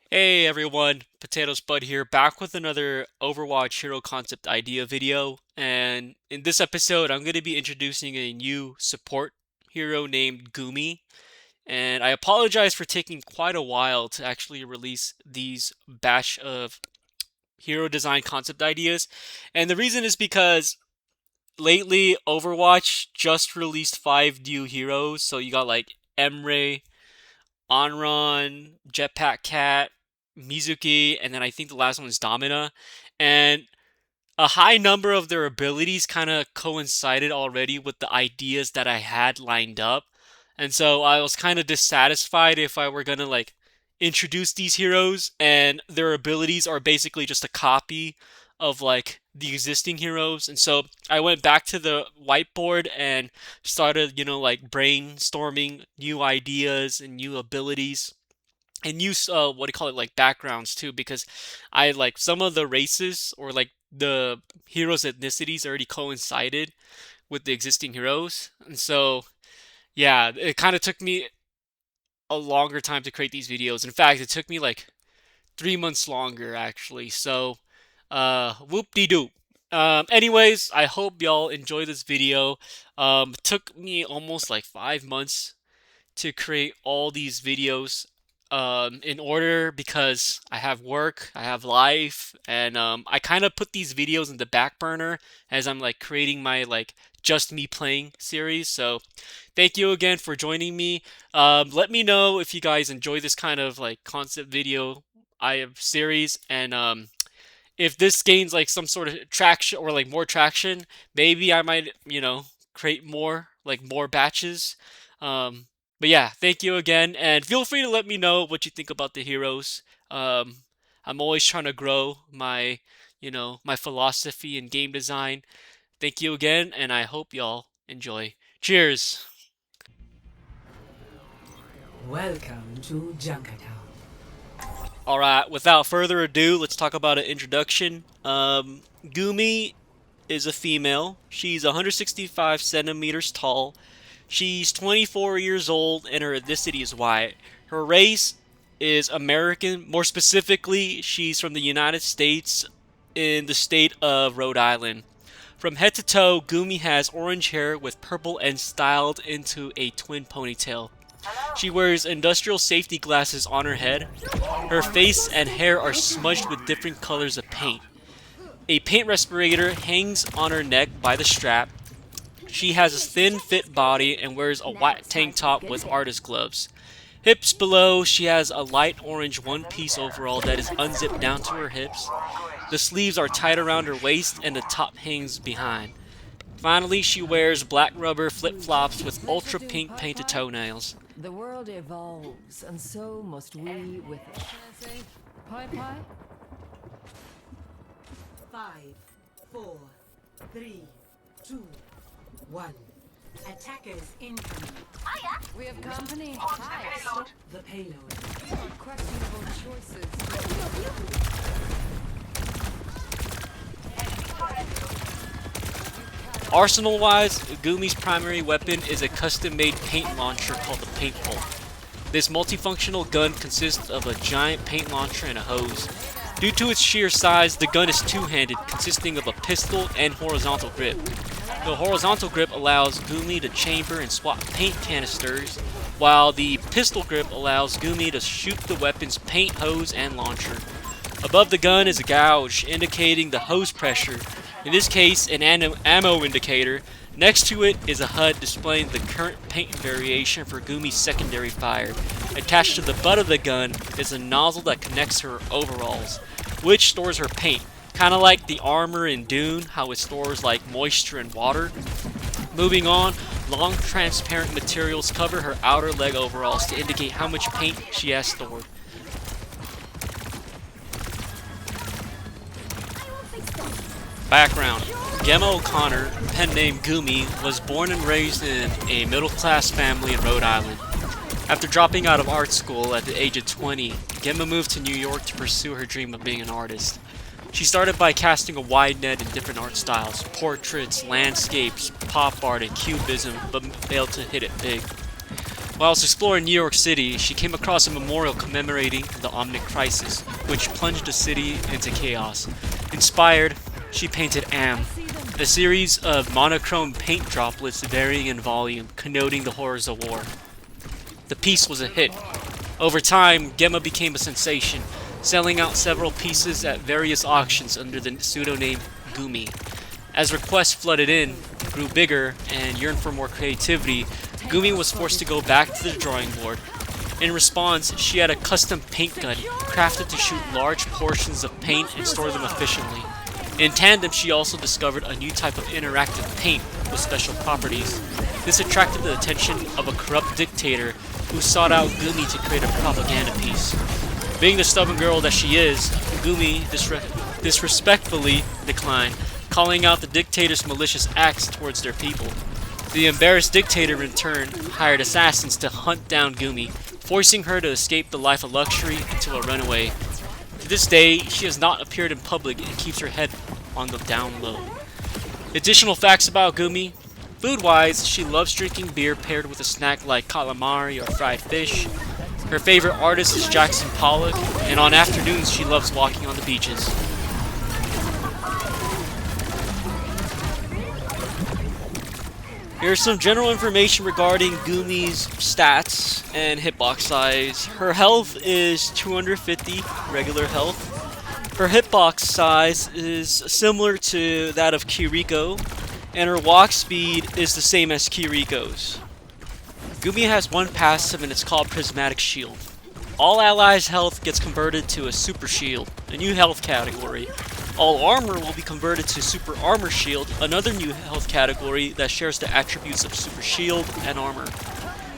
Hey everyone, Potato Spud here, back with another Overwatch hero concept idea video. And in this episode, I'm going to be introducing a new support hero named Goomi. And I apologize for taking quite a while to actually release these batch of hero design concept ideas. And the reason is because lately Overwatch just released 5 new heroes. So you got like Emre, Onron, Jetpack Cat, Mizuki, and then I think the last one is Domina. And a high number of their abilities kind of coincided already with the ideas that I had lined up. And so I was kind of dissatisfied if I were going to like introduce these heroes and their abilities are basically just a copy of like the existing heroes. And so I went back to the whiteboard and started, like brainstorming new ideas and new abilities and use what do you call it, like backgrounds too, because I like some of the races or like the heroes ethnicities already coincided with the existing heroes. And so yeah, it kind of took me a longer time to create these videos. In fact, it took me like 3 months longer actually. So whoop de doo. Anyways, I hope y'all enjoy this video. It took me almost like 5 months to create all these videos in order because I have work, I have life, and I kind of put these videos in the back burner as I'm like creating my like just me playing series. So thank you again for joining me. Let me know if you guys enjoy this kind of like concept video I have series, and if this gains like some sort of traction or like more traction, maybe I might, create more batches. Um, but yeah, thank you again, and feel free to let me know what you think about the heroes. Um, I'm always trying to grow my, my philosophy in game design. Thank you again, and I hope y'all enjoy. Cheers! Welcome to Junkertown. All right, without further ado, let's talk about an introduction. Gumi is a female. She's 165 centimeters tall. She's 24 years old, and her ethnicity is white. Her race is American. More specifically, she's from the United States in the state of Rhode Island. From head to toe, Gumi has orange hair with purple ends styled into a twin ponytail. She wears industrial safety glasses on her head. Her face and hair are smudged with different colors of paint. A paint respirator hangs on her neck by the strap. She has a thin fit body and wears a white tank top with artist gloves. Hips below, she has a light orange one-piece overall that is unzipped down to her hips. The sleeves are tied around her waist and the top hangs behind. Finally, she wears black rubber flip-flops with ultra pink painted toenails. The world evolves, and so must we with it. Pie pie? 5, 4, 3, 2, 1. Attackers incoming. We have company. Stop the payload. Questionable choices. Arsenal-wise, Gumi's primary weapon is a custom-made paint launcher called the Paint Pole. This multifunctional gun consists of a giant paint launcher and a hose. Due to its sheer size, the gun is two-handed, consisting of a pistol and horizontal grip. The horizontal grip allows Gumi to chamber and swap paint canisters, while the pistol grip allows Gumi to shoot the weapon's paint hose and launcher. Above the gun is a gouge, indicating the hose pressure, in this case an ammo indicator. Next to it is a HUD displaying the current paint variation for Gumi's secondary fire. Attached to the butt of the gun is a nozzle that connects her overalls, which stores her paint. Kind of like the armor in Dune, how it stores like moisture and water. Moving on, long transparent materials cover her outer leg overalls to indicate how much paint she has stored. Background: Gemma O'Connor, pen name Goomi, was born and raised in a middle-class family in Rhode Island. After dropping out of art school at the age of 20, Gemma moved to New York to pursue her dream of being an artist. She started by casting a wide net in different art styles: portraits, landscapes, pop art, and cubism, but failed to hit it big. Whilst exploring New York City, she came across a memorial commemorating the Omnic Crisis, which plunged the city into chaos. Inspired, she painted Am, a series of monochrome paint droplets varying in volume, connoting the horrors of war. The piece was a hit. Over time, Gemma became a sensation, selling out several pieces at various auctions under the pseudonym Goomi. As requests flooded in, grew bigger, and yearned for more creativity, Goomi was forced to go back to the drawing board. In response, she had a custom paint gun crafted to shoot large portions of paint and store them efficiently. In tandem, she also discovered a new type of interactive paint with special properties. This attracted the attention of a corrupt dictator who sought out Goomi to create a propaganda piece. Being the stubborn girl that she is, Goomi disrespectfully declined, calling out the dictator's malicious acts towards their people. The embarrassed dictator in turn hired assassins to hunt down Goomi, forcing her to escape the life of luxury into a runaway. To this day, she has not appeared in public and keeps her head on the down low. Additional facts about Goomi. Food-wise, she loves drinking beer paired with a snack like calamari or fried fish. Her favorite artist is Jackson Pollock, and on afternoons she loves walking on the beaches. Here's some general information regarding Goomi's stats and hitbox size. Her health is 250 regular health. Her hitbox size is similar to that of Kiriko, and her walk speed is the same as Kiriko's. Goomi has one passive and it's called Prismatic Shield. All allies' health gets converted to a Super Shield, a new health category. All armor will be converted to Super Armor Shield, another new health category that shares the attributes of Super Shield and Armor.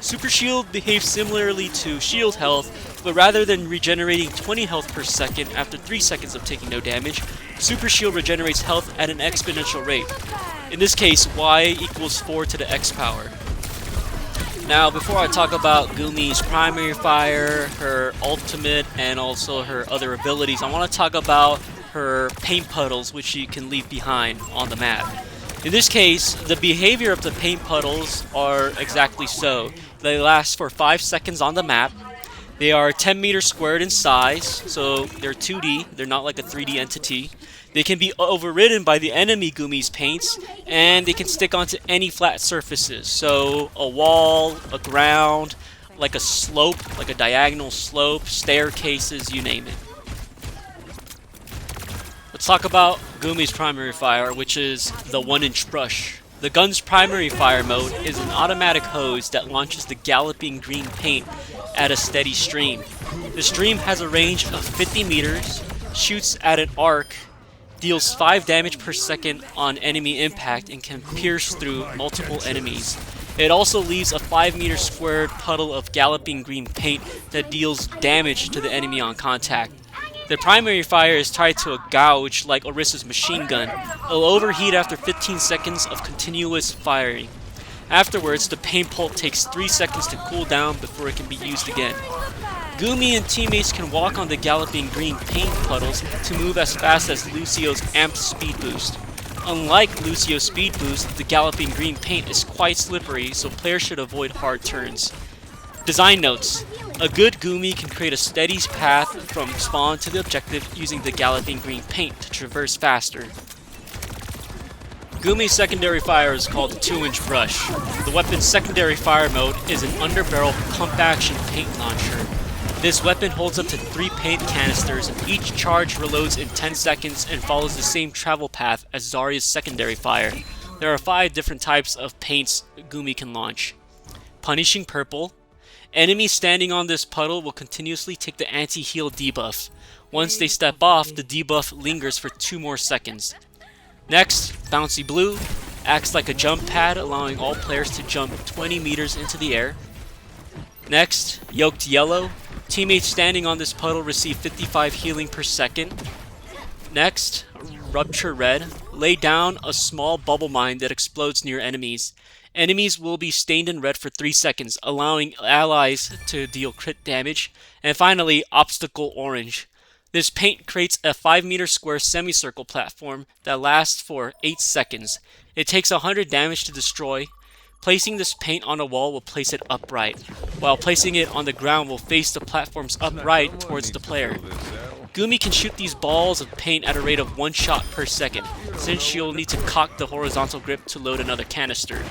Super Shield behaves similarly to Shield health, but rather than regenerating 20 health per second after 3 seconds of taking no damage, Super Shield regenerates health at an exponential rate. In this case, y equals 4 to the x power. Now, before I talk about Goomi's primary fire, her ultimate, and also her other abilities, I want to talk about her paint puddles, which she can leave behind on the map. In this case, the behavior of the paint puddles are exactly so. They last for 5 seconds on the map. They are 10 meters squared in size, so they're 2D, they're not like a 3D entity. They can be overridden by the enemy Goomi's paints, and they can stick onto any flat surfaces. So a wall, a ground, like a slope, like a diagonal slope, staircases, you name it. Let's talk about Goomi's primary fire, which is the 1-inch brush. The gun's primary fire mode is an automatic hose that launches the galloping green paint at a steady stream. The stream has a range of 50 meters, shoots at an arc, deals 5 damage per second on enemy impact, and can pierce through multiple enemies. It also leaves a 5-meter squared puddle of galloping green paint that deals damage to the enemy on contact. The primary fire is tied to a gouge like Orissa's machine gun. It'll overheat after 15 seconds of continuous firing. Afterwards, the paint pulp takes 3 seconds to cool down before it can be used again. Goomi and teammates can walk on the galloping green paint puddles to move as fast as Lucio's amped speed boost. Unlike Lucio's speed boost, the galloping green paint is quite slippery, so players should avoid hard turns. Design notes. A good Goomi can create a steady path from spawn to the objective using the galloping green paint to traverse faster. Goomi's secondary fire is called the 2-inch brush. The weapon's secondary fire mode is an underbarrel pump-action paint launcher. This weapon holds up to 3 paint canisters, and each charge reloads in 10 seconds and follows the same travel path as Zarya's secondary fire. There are 5 different types of paints Goomi can launch. Punishing Purple. Enemies standing on this puddle will continuously take the anti-heal debuff. Once they step off, the debuff lingers for 2 more seconds. Next, Bouncy Blue acts like a jump pad, allowing all players to jump 20 meters into the air. Next, Yoked Yellow. Teammates standing on this puddle receive 55 healing per second. Next, Rupture Red. Lay down a small bubble mine that explodes near enemies. Enemies will be stained in red for 3 seconds, allowing allies to deal crit damage. And finally, Obstacle Orange. This paint creates a 5-meter square semicircle platform that lasts for 8 seconds. It takes 100 damage to destroy. Placing this paint on a wall will place it upright, while placing it on the ground will face the platforms upright towards the player. Goomi can shoot these balls of paint at a rate of 1 shot per second, since she'll need to cock the horizontal grip to load another canister.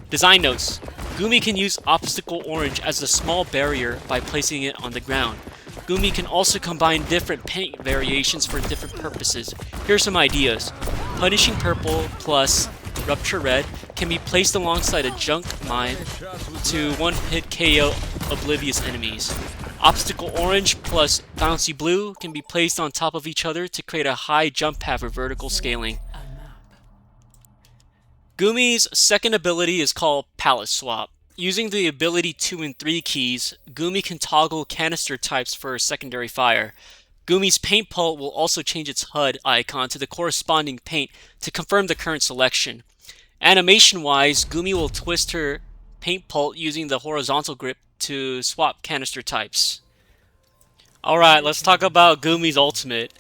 Design notes. Goomi can use Obstacle Orange as a small barrier by placing it on the ground. Goomi can also combine different paint variations for different purposes. Here are some ideas. Punishing Purple plus Rupture Red can be placed alongside a Junk Mine to one-hit KO Oblivious enemies. Obstacle Orange plus Bouncy Blue can be placed on top of each other to create a high jump pad for vertical scaling. Goomi's second ability is called Palette Swap. Using the ability 2 and 3 keys, Goomi can toggle canister types for secondary fire. Goomi's paint palette will also change its HUD icon to the corresponding paint to confirm the current selection. Animation-wise, Goomi will twist her paint palette using the horizontal grip to swap canister types. Alright, let's talk about Goomi's ultimate.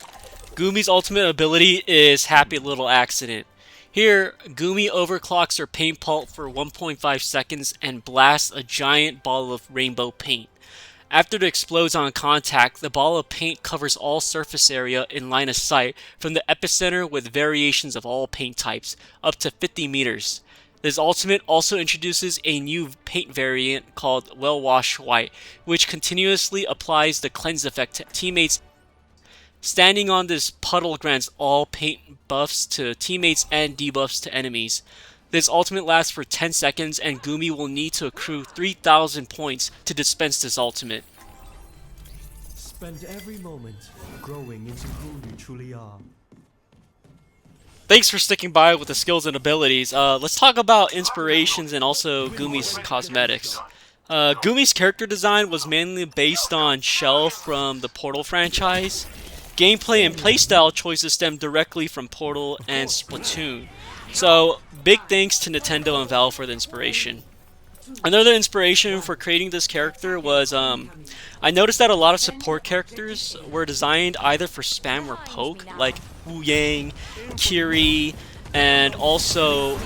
Goomi's ultimate ability is Happy Little Accident. Here, Goomi overclocks her paint palette for 1.5 seconds and blasts a giant ball of rainbow paint. After it explodes on contact, the ball of paint covers all surface area in line of sight from the epicenter with variations of all paint types, up to 50 meters. This ultimate also introduces a new paint variant called Well Wash White, which continuously applies the cleanse effect to teammates. Standing on this puddle grants all paint buffs to teammates and debuffs to enemies. This ultimate lasts for 10 seconds and Goomi will need to accrue 3,000 points to dispense this ultimate. Spend every moment growing into who you truly are. Thanks for sticking by with the skills and abilities. Let's talk about inspirations and also Goomi's cosmetics. Goomi's character design was mainly based on Shell from the Portal franchise. Gameplay and playstyle choices stem directly from Portal and Splatoon. So, big thanks to Nintendo and Valve for the inspiration. Another inspiration for creating this character was, I noticed that a lot of support characters were designed either for spam or poke, like Wu Yang, Kiri, and also, I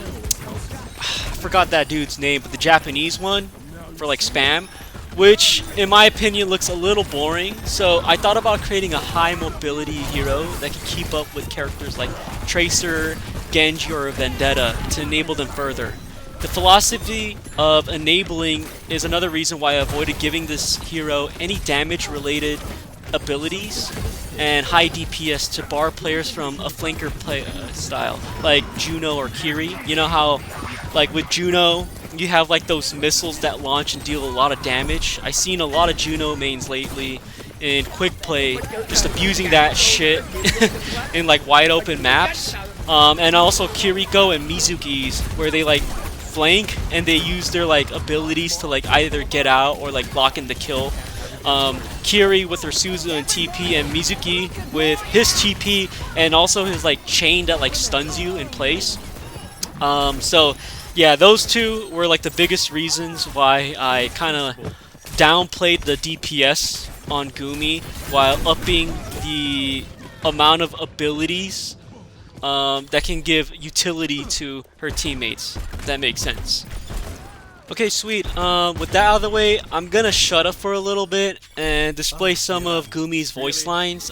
forgot that dude's name, but the Japanese one for like spam, which in my opinion looks a little boring. So I thought about creating a high mobility hero that can keep up with characters like Tracer, Genji, or Vendetta to enable them further. The philosophy of enabling is another reason why I avoided giving this hero any damage related abilities and high DPS to bar players from a flanker play style like Juno or Kiri. You know how like with Juno you have like those missiles that launch and deal a lot of damage. I've seen a lot of Juno mains lately in quick play just abusing that shit in like wide open maps. And also Kiriko and Mizuki's where they like flank and they use their like abilities to like either get out or like block in the kill. Kiri with her Suzu and TP, and Mizuki with his TP and also his like chain that like stuns you in place. So yeah, those two were like the biggest reasons why I kind of downplayed the DPS on Goomi while upping the amount of abilities that can give utility to her teammates, if that makes sense. Okay, sweet. With that out of the way, I'm gonna shut up for a little bit and display some of Goomi's voice lines.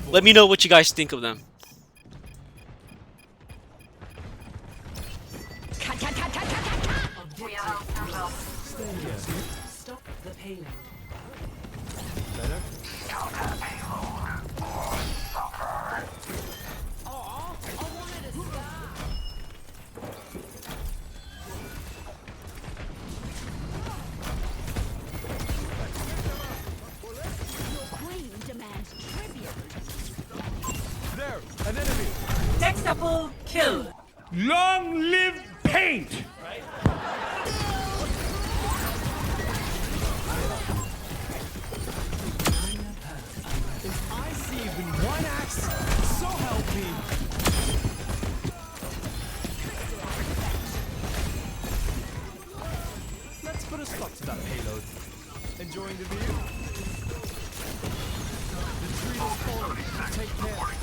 Let me know what you guys think of them. Stop the payload. There, an enemy. Dextable kill. Long live paint! If I see even one axe, so help me! Let's put a stop to that payload. Enjoying the view? The tree is falling. Take care.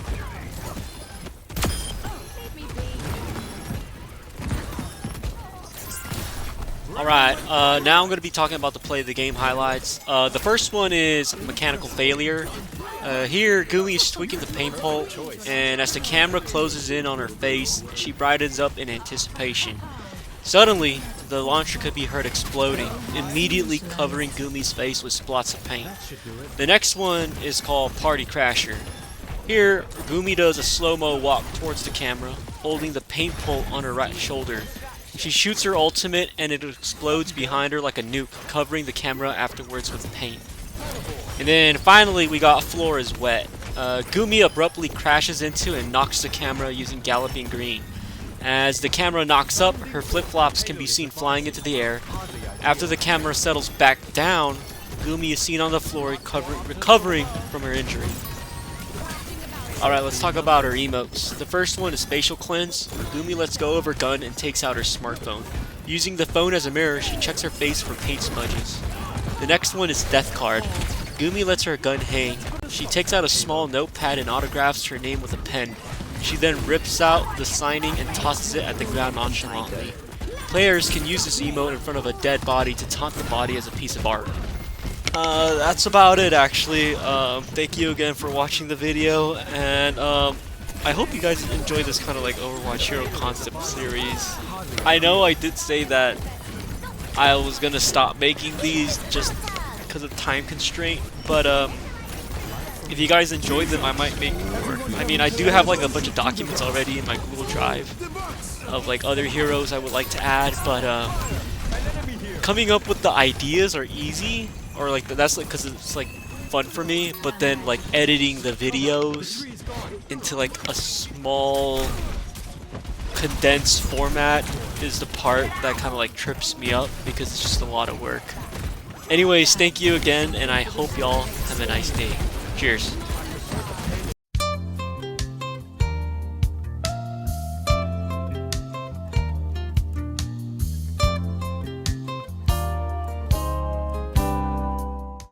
Alright, now I'm going to be talking about the play of the game highlights. The first one is mechanical failure. Here, Goomi is tweaking the paintball, and as the camera closes in on her face, she brightens up in anticipation. Suddenly, the launcher could be heard exploding, immediately covering Goomi's face with splots of paint. The next one is called Party Crasher. Here, Goomi does a slow-mo walk towards the camera, holding the paint pole on her right shoulder. She shoots her ultimate and it explodes behind her like a nuke, covering the camera afterwards with paint. And then finally we got Floor is Wet. Goomi abruptly crashes into and knocks the camera using Galloping Green. As the camera knocks up, her flip-flops can be seen flying into the air. After the camera settles back down, Goomi is seen on the floor recovering from her injury. Alright, let's talk about her emotes. The first one is Facial Cleanse. Goomi lets go of her gun and takes out her smartphone. Using the phone as a mirror, she checks her face for paint smudges. The next one is Death Card. Goomi lets her gun hang. She takes out a small notepad and autographs her name with a pen. She then rips out the signing and tosses it at the ground nonchalantly. Players can use this emote in front of a dead body to taunt the body as a piece of art. That's about it actually. Thank you again for watching the video, and I hope you guys enjoy this kind of like Overwatch Hero concept series. I know I did say that I was gonna stop making these just because of time constraint, but if you guys enjoyed them, I might make more. I mean, I do have like a bunch of documents already in my Google Drive of like other heroes I would like to add, but coming up with the ideas are easy, or like that's like because it's like fun for me, but then like editing the videos into like a small condensed format is the part that kind of like trips me up because it's just a lot of work. Anyways, thank you again, and I hope y'all have a nice day. Cheers.